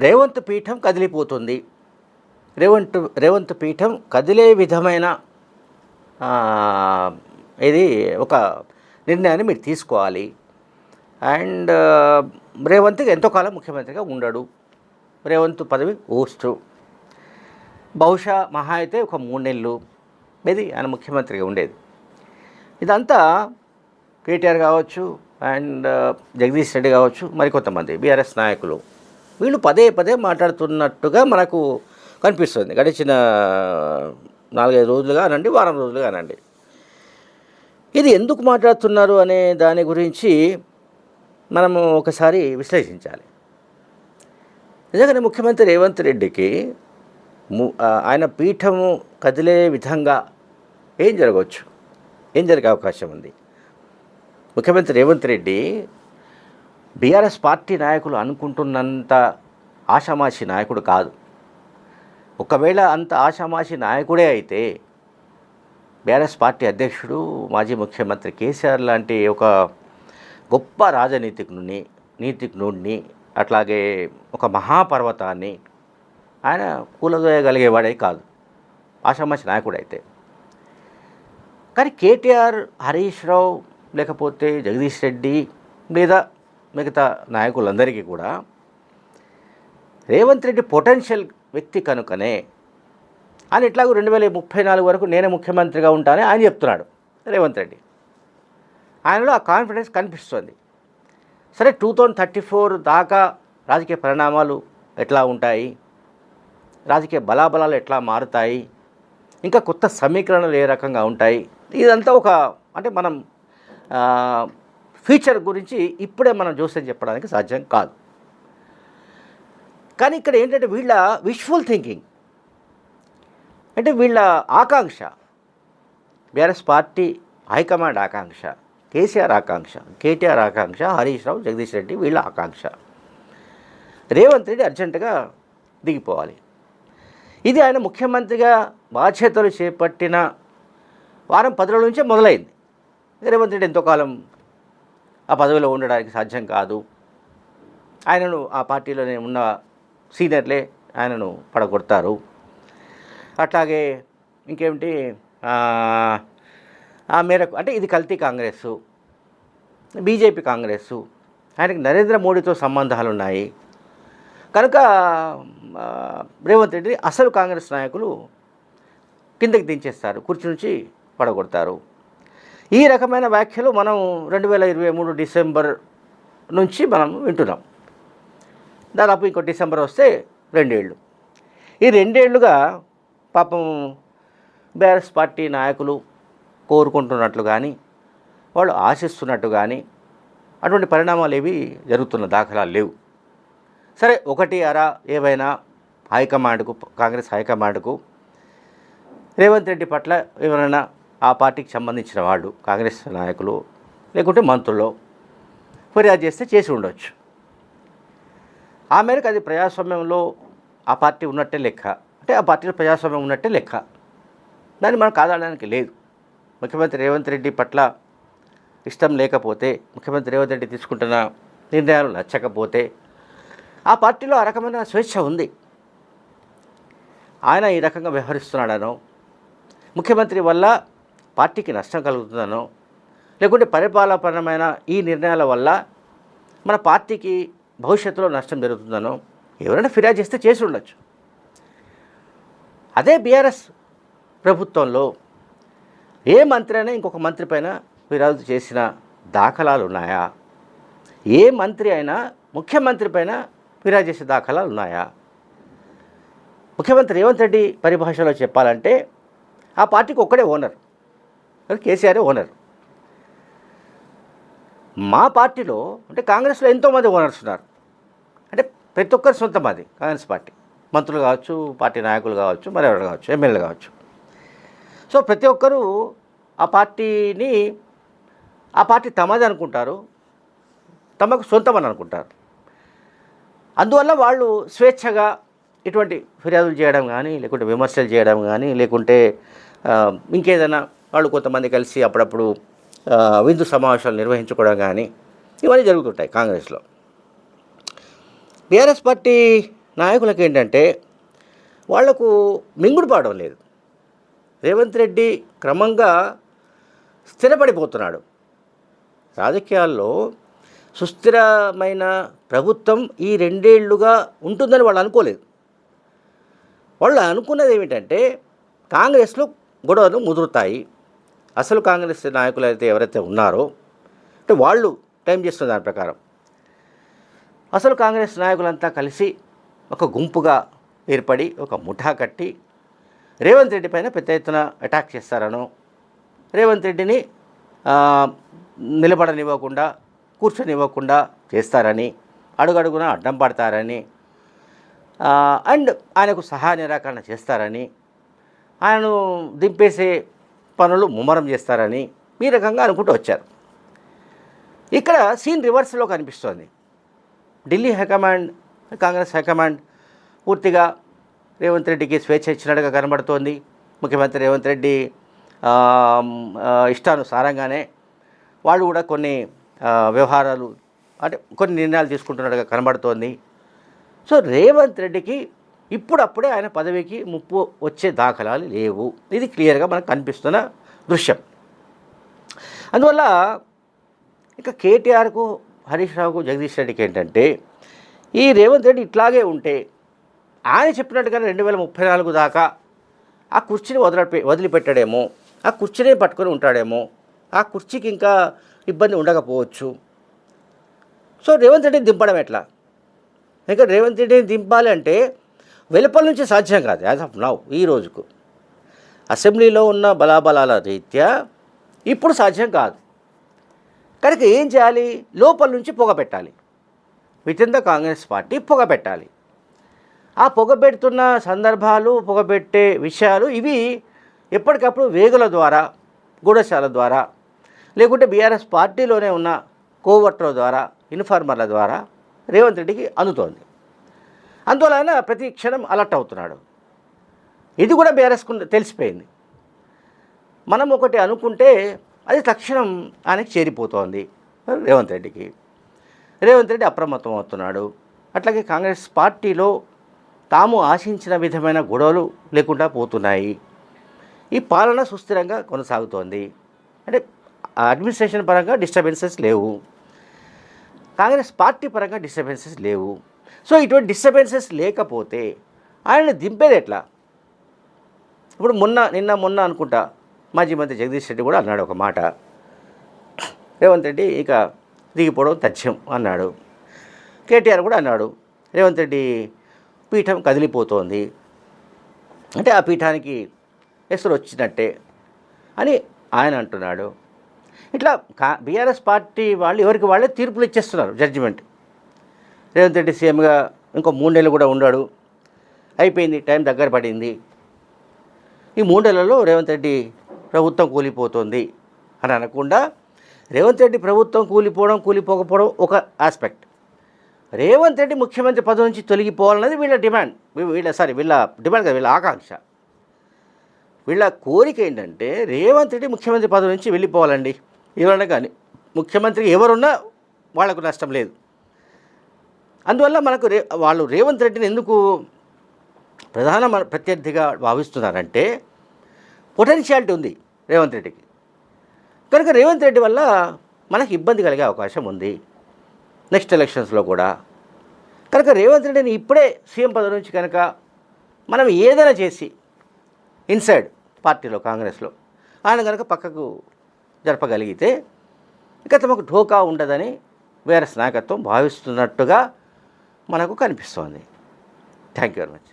రేవంత్ పీఠం కదిలిపోతుంది. రేవంత్ పీఠం కదిలే విధమైన ఇది ఒక నిర్ణయాన్ని మీరు తీసుకోవాలి. అండ్ రేవంత్కి ఎంతో కాలం ముఖ్యమంత్రిగా ఉండడు. రేవంత్ పదవి ఊస్టు. బహుశా మహా అయితే ఒక 3 నెలలు ఇది ఆయన ముఖ్యమంత్రిగా ఉండేది. ఇదంతా కేటీఆర్ కావచ్చు అండ్ జగదీష్ రెడ్డి కావచ్చు, మరికొంతమంది బీఆర్ఎస్ నాయకులు వీళ్ళు పదే పదే మాట్లాడుతున్నట్టుగా మనకు కనిపిస్తుంది. గడిచిన 4-5 రోజులుగా అనండి, వారం రోజులుగా అనండి. ఇది ఎందుకు మాట్లాడుతున్నారు అనే దాని గురించి మనము ఒకసారి విశ్లేషించాలి. నిజంగానే ముఖ్యమంత్రి రేవంత్ రెడ్డికి ఆయన పీఠము కదిలే విధంగా ఏం జరగవచ్చు, ఏం జరిగే అవకాశం ఉంది? ముఖ్యమంత్రి రేవంత్ రెడ్డి బీఆర్ఎస్ పార్టీ నాయకులు అనుకుంటున్నంత ఆషామాషి నాయకుడు కాదు. ఒకవేళ అంత ఆషామాషి నాయకుడే అయితే బీఆర్ఎస్ పార్టీ అధ్యక్షుడు మాజీ ముఖ్యమంత్రి కేసీఆర్ లాంటి ఒక గొప్ప నీతిజ్ఞుడిని అట్లాగే ఒక మహాపర్వతాన్ని ఆయన కూలదోయగలిగేవాడే కాదు ఆషామాషి నాయకుడైతే. కానీ కేటీఆర్, హరీష్ రావు, లేకపోతే జగదీష్ రెడ్డి లేదా మిగతా నాయకులందరికీ కూడా రేవంత్ రెడ్డి పొటెన్షియల్ వ్యక్తి కనుకనే ఆయన ఇట్లాగూ 2034 వరకు నేనే ముఖ్యమంత్రిగా ఉంటానని ఆయన చెప్తున్నాడు రేవంత్ రెడ్డి. ఆయనలో ఆ కాన్ఫిడెన్స్ కనిపిస్తుంది. సరే 2034 దాకా రాజకీయ పరిణామాలు ఎట్లా ఉంటాయి, రాజకీయ బలాబలాలు ఎట్లా మారుతాయి, ఇంకా కొత్త సమీకరణలు ఏ రకంగా ఉంటాయి, ఇదంతా ఒక అంటే మనం ఫ్యూచర్ గురించి ఇప్పుడే మనం చూస్తే చెప్పడానికి సాధ్యం కాదు. కానీ ఇక్కడ ఏంటంటే వీళ్ళ విష్ఫుల్ థింకింగ్, అంటే వీళ్ళ ఆకాంక్ష, బీఆర్ఎస్ పార్టీ హైకమాండ్ ఆకాంక్ష, కేసీఆర్ ఆకాంక్ష, కేటీఆర్ ఆకాంక్ష, హరీష్ రావు, జగదీష్ రెడ్డి వీళ్ళ ఆకాంక్ష రేవంత్ రెడ్డి అర్జెంటుగా దిగిపోవాలి. ఇది ఆయన ముఖ్యమంత్రిగా బాధ్యతలు చేపట్టిన వారం 10 రోజుల నుంచే మొదలైంది. రేవంత్ రెడ్డి ఎంతో కాలం ఆ పదవిలో ఉండడానికి సాధ్యం కాదు. ఆయనను ఆ పార్టీలోనే ఉన్న సీనియర్లే ఆయనను పడగొడతారు. అట్లాగే ఇంకేమిటి ఆ మేరకు అంటే ఇది కల్తీ కాంగ్రెస్సు, బీజేపీ కాంగ్రెస్సు, ఆయనకి నరేంద్ర మోడీతో సంబంధాలు ఉన్నాయి కనుక రేవంత్ రెడ్డి అసలు కాంగ్రెస్ నాయకులు కిందకి దించేస్తారు, కుర్చీ నుంచి పడగొడతారు. ఈ రకమైన వ్యాఖ్యలు మనం 2023 డిసెంబర్ నుంచి మనం వింటున్నాం. దాదాపు ఇంకో డిసెంబర్ వస్తే 2 ఏళ్ళు. ఈ 2 ఏళ్ళుగా పాపం బీఆర్ఎస్ పార్టీ నాయకులు కోరుకుంటున్నట్లు కానీ వాళ్ళు ఆశిస్తున్నట్టు కానీ అటువంటి పరిణామాలు ఏవి జరుగుతున్న దాఖలాలు లేవు. సరే ఒకటి అరా ఏవైనా హైకమాండ్కు, కాంగ్రెస్ హైకమాండ్కు రేవంత్ రెడ్డి పట్ల ఎవరైనా ఆ పార్టీకి సంబంధించిన వాళ్ళు కాంగ్రెస్ నాయకులు లేకుంటే మంత్రులు ఫిర్యాదు చేస్తే చేసి ఉండొచ్చు. ఆ మేరకు అది ప్రజాస్వామ్యంలో ఆ పార్టీ ఉన్నట్టే లెక్క, అంటే ఆ పార్టీలో ప్రజాస్వామ్యం ఉన్నట్టే లెక్క. దాన్ని మనం కాదనడానికి లేదు. ముఖ్యమంత్రి రేవంత్ రెడ్డి పట్ల ఇష్టం లేకపోతే, ముఖ్యమంత్రి రేవంత్ రెడ్డి తీసుకుంటున్న నిర్ణయాలు నచ్చకపోతే ఆ పార్టీలో ఆ రకమైన స్వేచ్ఛ ఉంది. ఆయన ఈ రకంగా వ్యవహరిస్తున్నాడనో, ముఖ్యమంత్రి వల్ల పార్టీకి నష్టం కలుగుతుందనో, లేకుంటే పరిపాలనపరమైన ఈ నిర్ణయాల వల్ల మన పార్టీకి భవిష్యత్తులో నష్టం జరుగుతుందనో ఎవరైనా ఫిర్యాదు చేస్తే చేసి ఉండొచ్చు. అదే బీఆర్ఎస్ ప్రభుత్వంలో ఏ మంత్రి అయినా ఇంకొక మంత్రి పైన ఫిర్యాదు చేసిన దాఖలాలు ఉన్నాయా? ఏ మంత్రి అయినా ముఖ్యమంత్రి పైన ఫిర్యాదు చేసే దాఖలాలు ఉన్నాయా? ముఖ్యమంత్రి రేవంత్ రెడ్డి పరిభాషలో చెప్పాలంటే ఆ పార్టీకి ఒక్కడే ఓనర్, కేసీఆర్ ఓనర్. మా పార్టీలో అంటే కాంగ్రెస్లో ఎంతోమంది ఓనర్స్ ఉన్నారు. అంటే ప్రతి ఒక్కరు సొంతం అది కాంగ్రెస్ పార్టీ, మంత్రులు కావచ్చు, పార్టీ నాయకులు కావచ్చు, మరెవరు కావచ్చు, ఎమ్మెల్యేలు కావచ్చు. సో ప్రతి ఒక్కరూ ఆ పార్టీని ఆ పార్టీ తమది అనుకుంటారు, తమకు సొంతమని అనుకుంటారు. అందువల్ల వాళ్ళు స్వేచ్ఛగా ఇటువంటి ఫిర్యాదులు చేయడం కానీ, లేకుంటే విమర్శలు చేయడం కానీ, లేకుంటే ఇంకేదైనా వాళ్ళు కొంతమంది కలిసి అప్పుడప్పుడు విందు సమావేశాలు నిర్వహించుకోవడం కానీ ఇవన్నీ జరుగుతుంటాయి కాంగ్రెస్లో. బీఆర్ఎస్ పార్టీ నాయకులకి ఏంటంటే వాళ్లకు మింగుడు పాడడం లేదు. రేవంత్ రెడ్డి క్రమంగా స్థిరపడిపోతున్నాడు. రాజకీయాల్లో సుస్థిరమైన ప్రభుత్వం ఈ 2 ఏళ్లుగా ఉంటుందని వాళ్ళు అనుకోలేదు. వాళ్ళు అనుకున్నది ఏమిటంటే కాంగ్రెస్లో గొడవలు ముదురుతాయి. అసలు కాంగ్రెస్ నాయకులు అయితే ఎవరైతే ఉన్నారో అంటే వాళ్ళు టైం చేస్తున్న దాని ప్రకారం అసలు కాంగ్రెస్ నాయకులంతా కలిసి ఒక గుంపుగా ఏర్పడి ఒక ముఠా కట్టి రేవంత్ రెడ్డి పైన పెద్ద ఎత్తున అటాక్ చేస్తారనో, రేవంత్ రెడ్డిని నిలబడనివ్వకుండా కూర్చొనివ్వకుండా చేస్తారని, అడుగడుగున అడ్డం పడతారని, అండ్ ఆయనకు సహాయ నిరాకరణ చేస్తారని, ఆయనను దింపేసే పనులు ముమ్మరం చేస్తారని ఈ రకంగా అనుకుంటూ వచ్చారు. ఇక్కడ సీన్ రివర్స్లో కనిపిస్తోంది. ఢిల్లీ హైకమాండ్, కాంగ్రెస్ హైకమాండ్ పూర్తిగా రేవంత్ రెడ్డికి స్వేచ్ఛ ఇచ్చినట్టుగా కనబడుతోంది. ముఖ్యమంత్రి రేవంత్ రెడ్డి ఇష్టానుసారంగానే వాళ్ళు కూడా కొన్ని వ్యవహారాలు అంటే కొన్ని నిర్ణయాలు తీసుకుంటున్నట్టుగా కనబడుతోంది. సో రేవంత్ రెడ్డికి ఇప్పుడప్పుడే ఆయన పదవికి ముప్పు వచ్చే దాఖలాలు లేవు. ఇది క్లియర్గా మనకు కనిపిస్తున్న దృశ్యం. అందువల్ల ఇక కేటీఆర్కు, హరీష్ రావుకు, జగదీష్ రెడ్డికి ఏంటంటే ఈ రేవంత్ రెడ్డి ఇట్లాగే ఉంటే ఆయన చెప్పినట్టుగా 2034 దాకా ఆ కుర్చీని వదిలిపెట్టాడేమో, ఆ కుర్చీని పట్టుకొని ఉంటాడేమో, ఆ కుర్చీకి ఇంకా ఇబ్బంది ఉండకపోవచ్చు. సో రేవంత్ రెడ్డిని దింపడం ఎట్లా? ఇంకా రేవంత్ రెడ్డిని దింపాలి అంటే వెలుపల నుంచి సాధ్యం కాదు. యాజ్ ఆఫ్ నౌ ఈ రోజుకు అసెంబ్లీలో ఉన్న బలాబలాల రీత్యా ఇప్పుడు సాధ్యం కాదు. కనుక ఏం చేయాలి? లోపల నుంచి పొగ పెట్టాలి. With in the Congress party పొగ పెట్టాలి. ఆ పొగబెడుతున్న సందర్భాలు, పొగబెట్టే విషయాలు ఇవి ఎప్పటికప్పుడు వేగుల ద్వారా, గూఢశాల ద్వారా, లేకుంటే బీఆర్ఎస్ పార్టీలోనే ఉన్న కోవర్ట్ల ద్వారా, ఇన్ఫార్మర్ల ద్వారా రేవంత్ రెడ్డికి అందుతోంది. అందువలన ప్రతి క్షణం అలర్ట్ అవుతున్నాడు. ఇది కూడా బీఆర్ఎస్కు తెలిసిపోయింది. మనం ఒకటి అనుకుంటే అది తక్షణం ఆయనకి చేరిపోతోంది రేవంత్ రెడ్డికి. రేవంత్ రెడ్డి అప్రమత్తం అవుతున్నాడు. అట్లాగే కాంగ్రెస్ పార్టీలో తాము ఆశించిన విధమైన గొడవలు లేకుండా పోతున్నాయి. ఈ పాలన సుస్థిరంగా కొనసాగుతోంది. అంటే అడ్మినిస్ట్రేషన్ పరంగా డిస్టర్బెన్సెస్ లేవు, కాంగ్రెస్ పార్టీ పరంగా డిస్టర్బెన్సెస్ లేవు. సో ఇటువంటి డిస్టర్బెన్సెస్ లేకపోతే ఆయనను దింపేది ఎట్లా? ఇప్పుడు నిన్న మొన్న అనుకుంటా మాజీ మంత్రి జగదీష్ రెడ్డి కూడా అన్నాడు ఒక మాట, రేవంత్ రెడ్డి ఇక దిగిపోవడం తథ్యం అన్నాడు. కేటీఆర్ కూడా అన్నాడు రేవంత్ రెడ్డి పీఠం కదిలిపోతోంది, అంటే ఆ పీఠానికి ఎసురు వచ్చినట్టే అని ఆయన అంటున్నాడు. ఇట్లా బీఆర్ఎస్ పార్టీ వాళ్ళు ఎవరికి వాళ్ళే తీర్పులు ఇచ్చేస్తున్నారు, జడ్జిమెంట్. రేవంత్ రెడ్డి సీఎంగా ఇంకో 3 నెలలు కూడా ఉన్నాడు, అయిపోయింది, టైం దగ్గర పడింది. ఈ 3 నెలల్లో రేవంత్ రెడ్డి ప్రభుత్వం కూలిపోతుంది అని అనకుండా రేవంత్ రెడ్డి ప్రభుత్వం కూలిపోకపోవడం ఒక ఆస్పెక్ట్. రేవంత్ రెడ్డి ముఖ్యమంత్రి పదవి నుంచి తొలగిపోవాలన్నది వీళ్ళ డిమాండ్. వీళ్ళ ఆకాంక్ష, వీళ్ళ కోరిక ఏంటంటే రేవంత్ రెడ్డి ముఖ్యమంత్రి పదవి నుంచి వెళ్ళిపోవాలండి. ఎవరన్నా కానీ ముఖ్యమంత్రి ఎవరున్నా వాళ్లకు నష్టం లేదు. అందువల్ల మనకు వాళ్ళు రేవంత్ రెడ్డిని ఎందుకు ప్రధాన ప్రత్యర్థిగా భావిస్తున్నారంటే పొటెన్షియాలిటీ ఉంది రేవంత్ రెడ్డికి. కనుక రేవంత్ రెడ్డి వల్ల మనకు ఇబ్బంది కలిగే అవకాశం ఉంది నెక్స్ట్ ఎలక్షన్స్లో కూడా. కనుక రేవంత్ రెడ్డిని ఇప్పుడే సీఎం పదవి నుంచి కనుక మనం ఏదైనా చేసి ఇన్సైడ్ పార్టీలో, కాంగ్రెస్లో ఆయన కనుక పక్కకు జరపగలిగితే ఇక తమకు ఢోకా ఉండదని బీఆర్ఎస్ నాయకత్వం భావిస్తున్నట్టుగా మనకు కనిపిస్తోంది. Thank you very much.